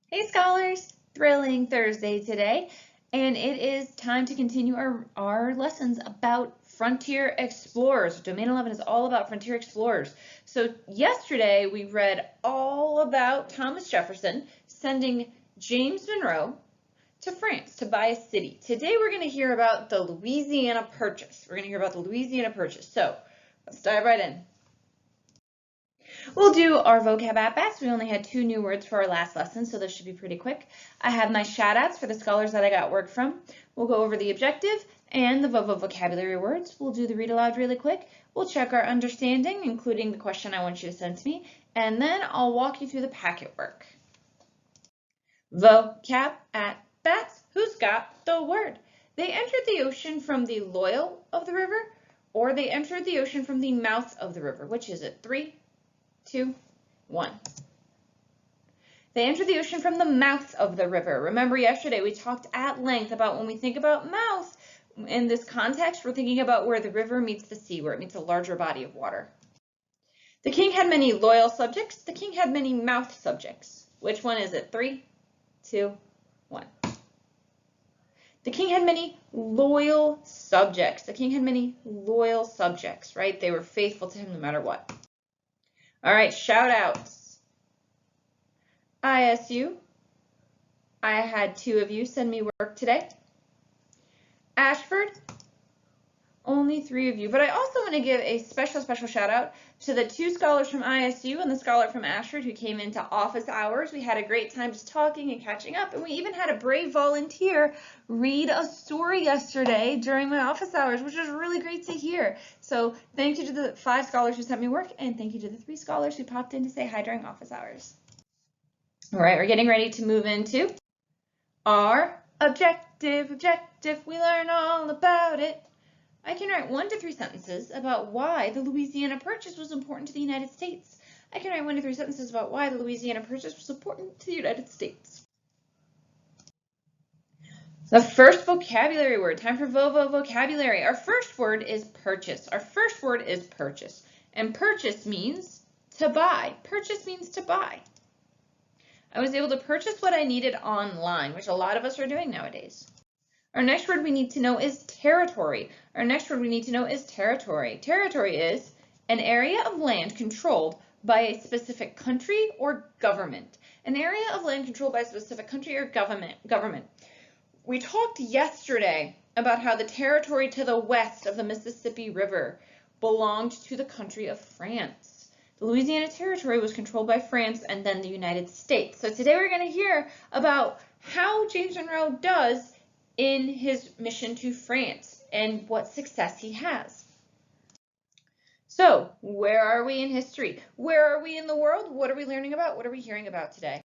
Hey scholars, thrilling Thursday today, and it is time to continue our lessons about frontier explorers. Domain 11 is all about frontier explorers. So yesterday we read all about Thomas Jefferson sending James Monroe to France to buy a city. Today we're going to hear about the Louisiana Purchase. We're going to hear about the Louisiana Purchase. So let's dive right in. We'll do our vocab at-bats. We only had 2 new words for our last lesson, so this should be pretty quick. I have my shout-outs for the scholars that I got work from. We'll go over the objective and the vocabulary words. We'll do the read aloud really quick. We'll check our understanding, including the question I want you to send to me, and then I'll walk you through the packet work. Vocab at-bats. Who's got the word? They entered the ocean from the loyal of the river, or they entered the ocean from the mouth of the river. Which is it? 3, 2, 1. They entered the ocean from the mouth of the river. Remember yesterday we talked at length about when we think about mouth in this context, we're thinking about where the river meets the sea, where it meets a larger body of water. The king had many loyal subjects. The king had many mouth subjects. Which one is it? 3, 2, 1. The king had many loyal subjects. The king had many loyal subjects, right? They were faithful to him no matter what. All right, shout outs. ISU, I had 2 of you send me work today. Ashford, only 3 of you. But I also want to give a special shout out to the 2 scholars from ISU and the scholar from Ashford who came into office hours. We had a great time just talking and catching up, and we even had a brave volunteer read a story yesterday during my office hours, which was really great to hear. So thank you to the 5 scholars who sent me work, and thank you to the 3 scholars who popped in to say hi during office hours. All right, we're getting ready to move into our objective. We learn all about it. I can write 1 to 3 sentences about why the Louisiana Purchase was important to the United States. I can write 1 to 3 sentences about why the Louisiana Purchase was important to the United States. The first vocabulary word, time for vocabulary. Our first word is purchase. Our first word is purchase. And purchase means to buy. Purchase means to buy. I was able to purchase what I needed online, which a lot of us are doing nowadays. Our next word we need to know is territory. Our next word we need to know is territory. Territory is an area of land controlled by a specific country or government. An area of land controlled by a specific country or government. We talked yesterday about how the territory to the west of the Mississippi River belonged to the country of France. The Louisiana Territory was controlled by France and then the United States. So today we're going to hear about how James Monroe does in his mission to France and what success he has. So, where are we in history? Where are we in the world? What are we learning about? What are we hearing about today?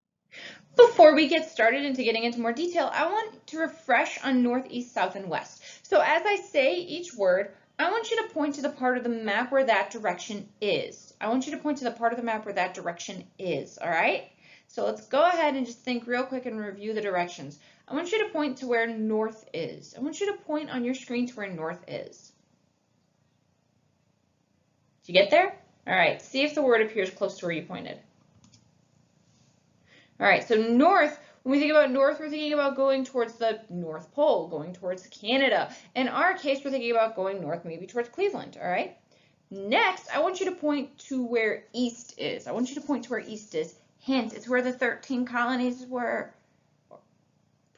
Before we get started into getting into more detail, I want to refresh on north, east, south, and west. So as I say each word, I want you to point to the part of the map where that direction is. I want you to point to the part of the map where that direction is, all right? So let's go ahead and just think real quick and review the directions. I want you to point to where north is. I want you to point on your screen to where north is. Did you get there? All right, see if the word appears close to where you pointed. All right, so north, when we think about north, we're thinking about going towards the North Pole, going towards Canada. In our case, we're thinking about going north, maybe towards Cleveland, all right? Next, I want you to point to where east is. I want you to point to where east is. Hint, it's where the 13 colonies were.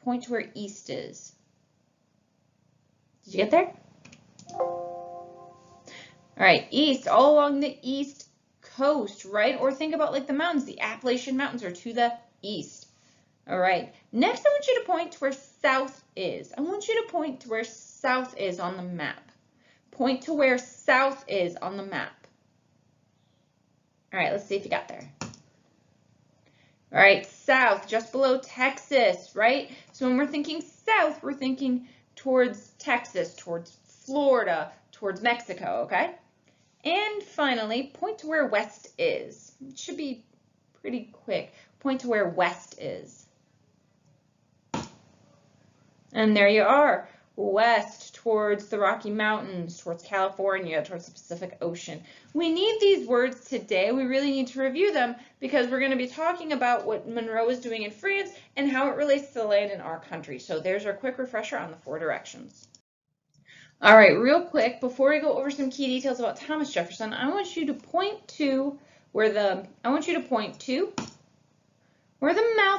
Point to where east is. Did you get there? All right, east, all along the east coast, right? Or think about like the mountains. The Appalachian Mountains are to the east. All right, next I want you to point to where south is. I want you to point to where south is on the map. Point to where south is on the map. All right, let's see if you got there. All right, south, just below Texas, right? So when we're thinking south, we're thinking towards Texas, towards Florida, towards Mexico, okay? And finally, point to where west is. It should be pretty quick. Point to where west is. And there you are. west towards the Rocky Mountains, towards California, towards the Pacific Ocean. We need these words today. We really need to review them because we're going to be talking about what Monroe is doing in France and how it relates to the land in our country. So there's our quick refresher on the 4 directions. All right, real quick, before we go over some key details about Thomas Jefferson, I want you to point to where the mouth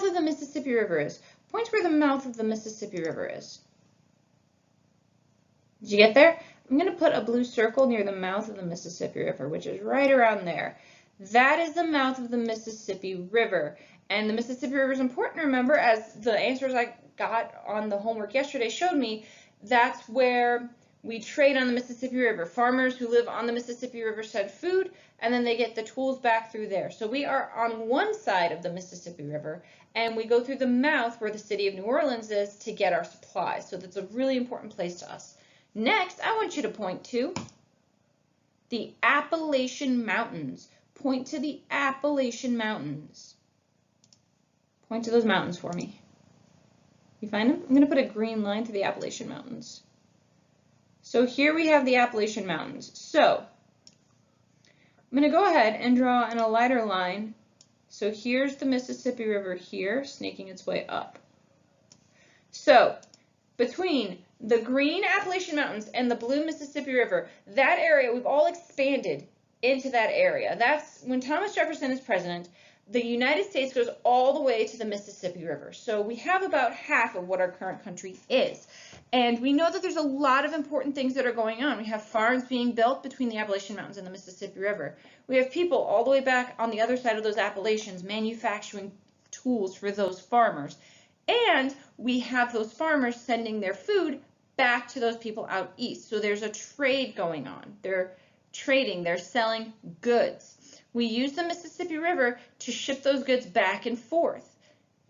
of the Mississippi River is. Point where the mouth of the Mississippi River is. Did you get there? I'm going to put a blue circle near the mouth of the Mississippi River, which is right around there. That is the mouth of the Mississippi River. And the Mississippi River is important to remember, as the answers I got on the homework yesterday showed me. That's where we trade on the Mississippi River. Farmers who live on the Mississippi River send food, and then they get the tools back through there. So we are on one side of the Mississippi River, and we go through the mouth where the city of New Orleans is to get our supplies. So that's a really important place to us. Next, I want you to point to the Appalachian Mountains. Point to the Appalachian Mountains. Point to those mountains for me. You find them? I'm going to put a green line to the Appalachian Mountains. So here we have the Appalachian Mountains. So I'm going to go ahead and draw in a lighter line. So here's the Mississippi River here, snaking its way up. So between the green Appalachian Mountains and the blue Mississippi River, that area, we've all expanded into that area. That's when Thomas Jefferson is president. The United States goes all the way to the Mississippi River. So we have about half of what our current country is. And we know that there's a lot of important things that are going on. We have farms being built between the Appalachian Mountains and the Mississippi River. We have people all the way back on the other side of those Appalachians manufacturing tools for those farmers. And we have those farmers sending their food back to those people out east. So there's a trade going on. They're trading, they're selling goods. We use the Mississippi River to ship those goods back and forth.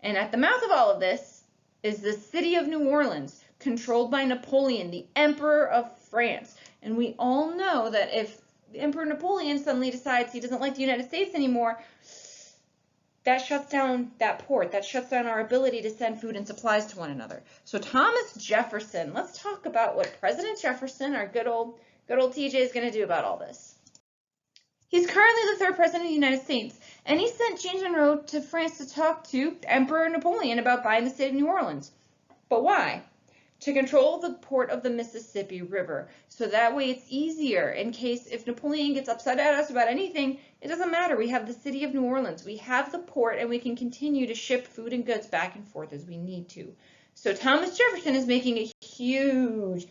And at the mouth of all of this is the city of New Orleans, controlled by Napoleon, the Emperor of France. And we all know that if Emperor Napoleon suddenly decides he doesn't like the United States anymore, that shuts down that port. That shuts down our ability to send food and supplies to one another. So Thomas Jefferson, let's talk about what President Jefferson, our good old TJ, is going to do about all this. He's currently the 3rd president of the United States, and he sent James Monroe to France to talk to Emperor Napoleon about buying the state of New Orleans. But why? To control the port of the Mississippi River. So that way it's easier in case if Napoleon gets upset at us about anything, it doesn't matter. We have the city of New Orleans. We have the port, and we can continue to ship food and goods back and forth as we need to. So Thomas Jefferson is making a huge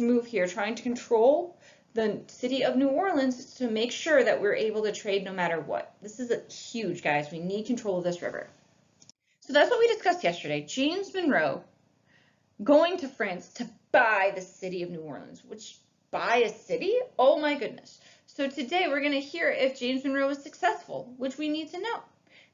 move here, trying to control the city of New Orleans to make sure that we're able to trade no matter what. This is huge, guys. We need control of this river. So that's what we discussed yesterday. James Monroe going to France to buy the city of New Orleans. Which, buy a city? Oh my goodness. So today we're going to hear if James Monroe is successful, which we need to know.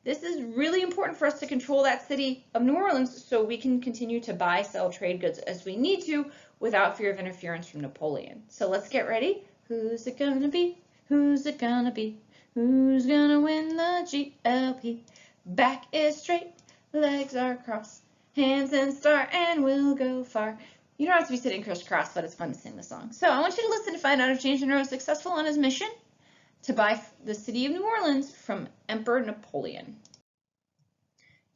This is really important for us to control that city of New Orleans so we can continue to buy, sell, trade goods as we need to without fear of interference from Napoleon. So let's get ready. Who's it gonna be? Who's it gonna be? Who's gonna win the GLP? Back is straight, legs are crossed, hands in star, and we'll go far. You don't have to be sitting crisscross, but it's fun to sing the song. So I want you to listen to find out if James Monroe is successful on his mission to buy the city of New Orleans from Emperor Napoleon.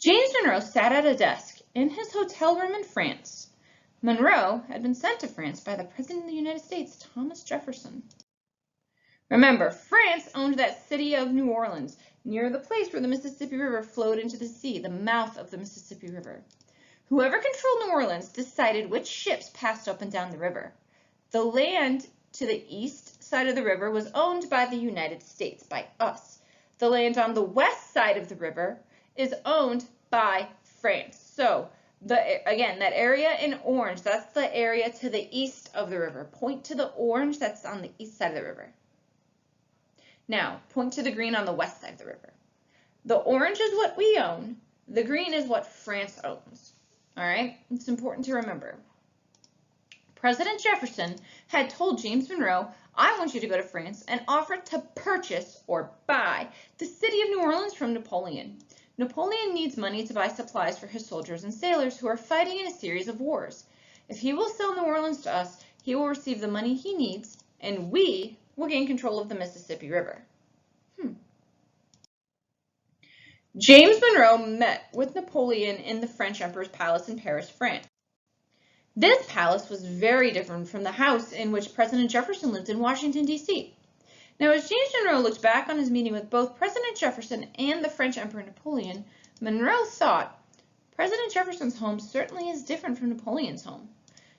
James Monroe sat at a desk in his hotel room in France. Monroe had been sent to France by the President of the United States, Thomas Jefferson. Remember, France owned that city of New Orleans, near the place where the Mississippi River flowed into the sea, the mouth of the Mississippi River. Whoever controlled New Orleans decided which ships passed up and down the river. The land to the east side of the river was owned by the United States, by us. The land on the west side of the river is owned by France. So, again, that area in orange, that's the area to the east of the river. Point to the orange that's on the east side of the river. Now, point to the green on the west side of the river. The orange is what we own. The green is what France owns. All right? It's important to remember. President Jefferson had told James Monroe, I want you to go to France and offer to purchase or buy the city of New Orleans from Napoleon. Napoleon needs money to buy supplies for his soldiers and sailors who are fighting in a series of wars. If he will sell New Orleans to us, he will receive the money he needs, and we will gain control of the Mississippi River. James Monroe met with Napoleon in the French Emperor's palace in Paris, France. This palace was very different from the house in which President Jefferson lived in Washington, D.C. Now, as James Monroe looked back on his meeting with both President Jefferson and the French Emperor Napoleon, Monroe thought, President Jefferson's home certainly is different from Napoleon's home.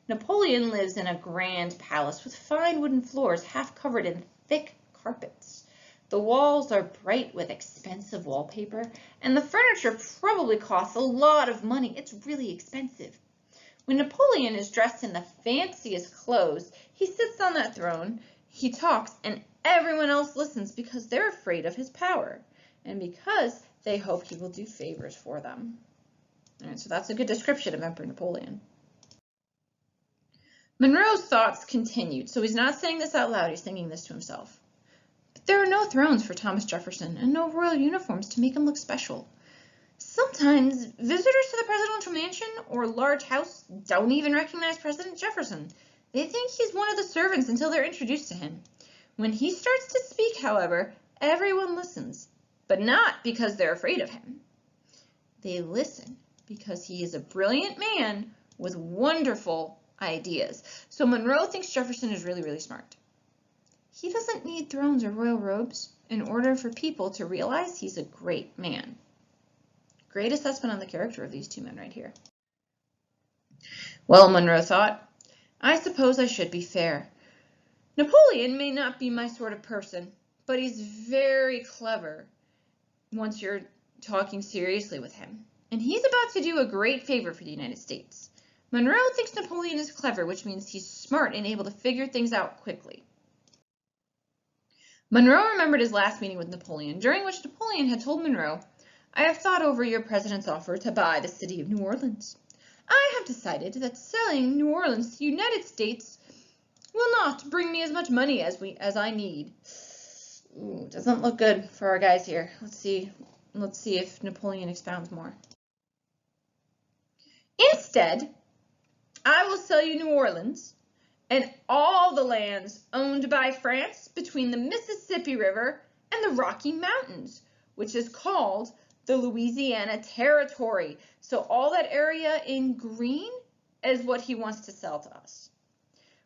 Napoleon lives in a grand palace with fine wooden floors half covered in thick carpets. The walls are bright with expensive wallpaper, and the furniture probably costs a lot of money. It's really expensive. When Napoleon is dressed in the fanciest clothes, he sits on that throne, he talks, and everyone else listens because they're afraid of his power and because they hope he will do favors for them. All right, so that's a good description of Emperor Napoleon. Monroe's thoughts continued, so he's not saying this out loud, he's thinking this to himself. But there are no thrones for Thomas Jefferson and no royal uniforms to make him look special. Sometimes visitors to the presidential mansion or large house don't even recognize President Jefferson. They think he's one of the servants until they're introduced to him. When he starts to speak, however, everyone listens, but not because they're afraid of him. They listen because he is a brilliant man with wonderful ideas. So Monroe thinks Jefferson is really, really smart. He doesn't need thrones or royal robes in order for people to realize he's a great man. Great assessment on the character of these two men right here. Well, Monroe thought, I suppose I should be fair. Napoleon may not be my sort of person, but he's very clever once you're talking seriously with him. And he's about to do a great favor for the United States. Monroe thinks Napoleon is clever, which means he's smart and able to figure things out quickly. Monroe remembered his last meeting with Napoleon, during which Napoleon had told Monroe, I have thought over your president's offer to buy the city of New Orleans. I have decided that selling New Orleans to the United States will not bring me as much money as I need. Ooh, doesn't look good for our guys here. Let's see if Napoleon expounds more. Instead, I will sell you New Orleans and all the lands owned by France between the Mississippi River and the Rocky Mountains, which is called the Louisiana Territory. So all that area in green is what he wants to sell to us.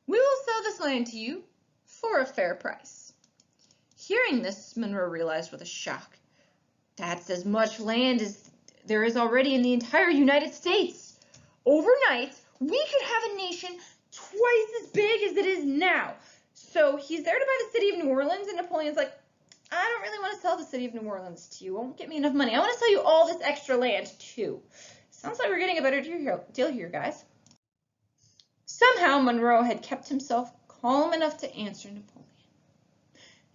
We will sell this land to you for a fair price. Hearing this, Monroe realized with a shock, that's as much land as there is already in the entire United States. Overnight, we could have a nation twice as big as it is now. So he's there to buy the city of New Orleans, and Napoleon's like, I don't really want to sell the city of New Orleans to you. It won't get me enough money. I want to sell you all this extra land too. Sounds like we're getting a better deal here, guys. Somehow Monroe had kept himself calm enough to answer Napoleon.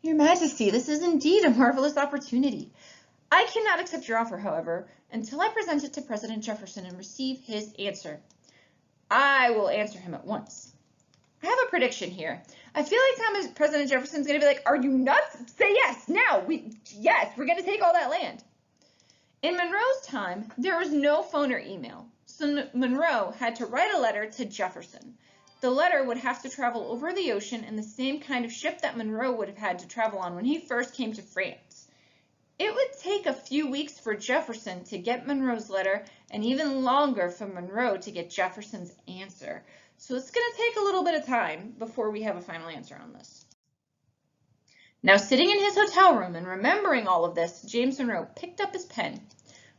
Your Majesty, this is indeed a marvelous opportunity. I cannot accept your offer, however, until I present it to President Jefferson and receive his answer. I will answer him at once. I have a prediction here. I feel like President Jefferson's going to be like, are you nuts? Say yes, now. Yes, we're going to take all that land. In Monroe's time, there was no phone or email, so Monroe had to write a letter to Jefferson. The letter would have to travel over the ocean in the same kind of ship that Monroe would have had to travel on when he first came to France. It would take a few weeks for Jefferson to get Monroe's letter and even longer for Monroe to get Jefferson's answer. So it's going to take a little bit of time before we have a final answer on this. Now, sitting in his hotel room and remembering all of this, James Monroe picked up his pen.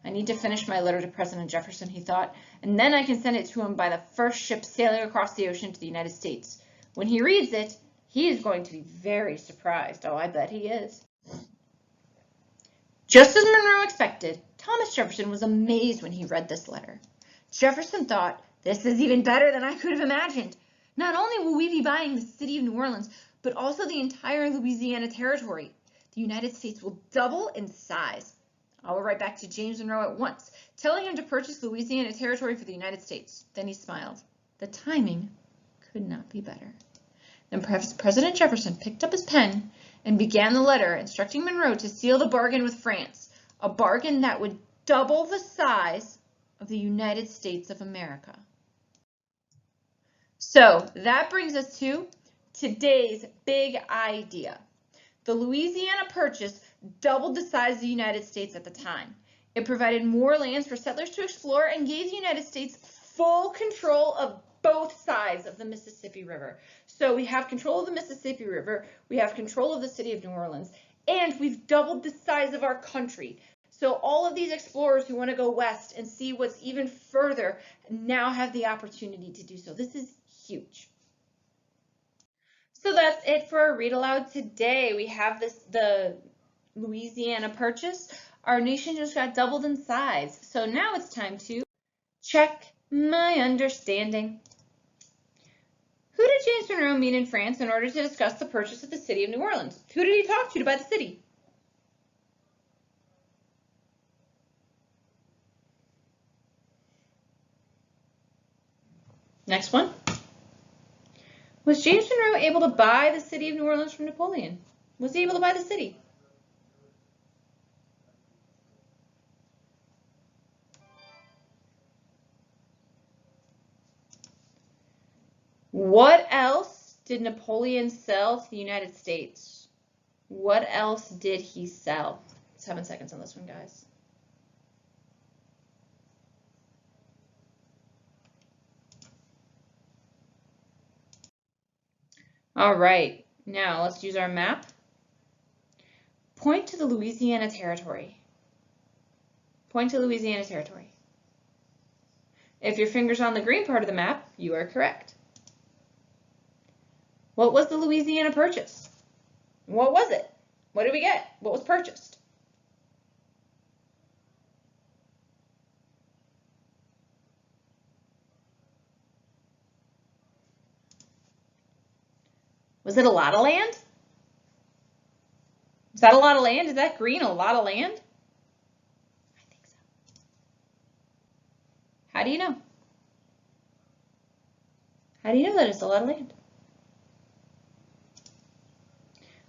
I need to finish my letter to President Jefferson, he thought, and then I can send it to him by the first ship sailing across the ocean to the United States. When he reads it, he is going to be very surprised. Oh, I bet he is. Just as Monroe expected, Thomas Jefferson was amazed when he read this letter. Jefferson thought, this is even better than I could have imagined. Not only will we be buying the city of New Orleans, but also the entire Louisiana Territory. The United States will double in size. I will write back to James Monroe at once, telling him to purchase Louisiana Territory for the United States. Then he smiled. The timing could not be better. Then President Jefferson picked up his pen and began the letter instructing Monroe to seal the bargain with France, a bargain that would double the size of the United States of America. So that brings us to today's big idea. The Louisiana Purchase doubled the size of the United States at the time. It provided more lands for settlers to explore and gave the United States full control of both sides of the Mississippi River. So we have control of the Mississippi River, we have control of the city of New Orleans, and we've doubled the size of our country. So all of these explorers who want to go west and see what's even further now have the opportunity to do so. This is huge. So that's it for our read aloud today. We have the Louisiana Purchase. Our nation just got doubled in size. So now it's time to check my understanding. Who did James Monroe meet in France in order to discuss the purchase of the city of New Orleans? Who did he talk to buy the city? Next one. Was James Monroe able to buy the city of New Orleans from Napoleon? Was he able to buy the city? What else did Napoleon sell to the United States? What else did he sell? 7 seconds on this one, guys. All right, now let's use our map. Point to the Louisiana Territory. Point to Louisiana Territory. If your finger's on the green part of the map, you are correct. What was the Louisiana Purchase? What was it? What did we get? What was purchased? Was it a lot of land? Is that a lot of land? Is that green a lot of land? I think so. How do you know? How do you know that it's a lot of land?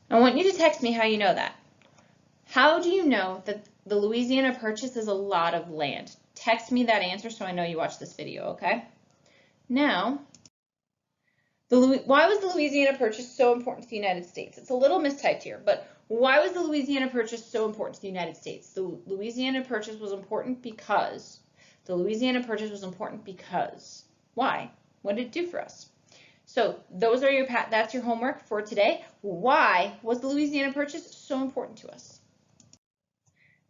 I want you to text me how you know that. How do you know that the Louisiana Purchase is a lot of land? Text me that answer so I know you watched this video, okay? Now, why was the Louisiana Purchase so important to the United States? It's a little mistyped here, but why was the Louisiana Purchase so important to the United States? The Louisiana Purchase was important because. Why? What did it do for us? So those are that's your homework for today. Why was the Louisiana Purchase so important to us?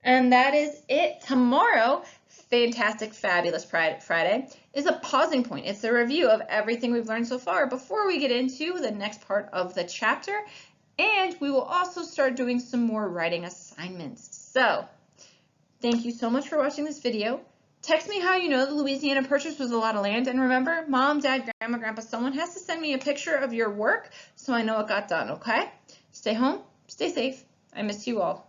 And that is it. Tomorrow, Fantastic Fabulous Friday, is a pausing point. It's a review of everything we've learned so far before we get into the next part of the chapter. And we will also start doing some more writing assignments. So thank you so much for watching this video. Text me how you know the Louisiana Purchase was a lot of land. And remember, Mom, Dad, Grandma, Grandpa, someone has to send me a picture of your work so I know it got done, okay? Stay home, stay safe. I miss you all.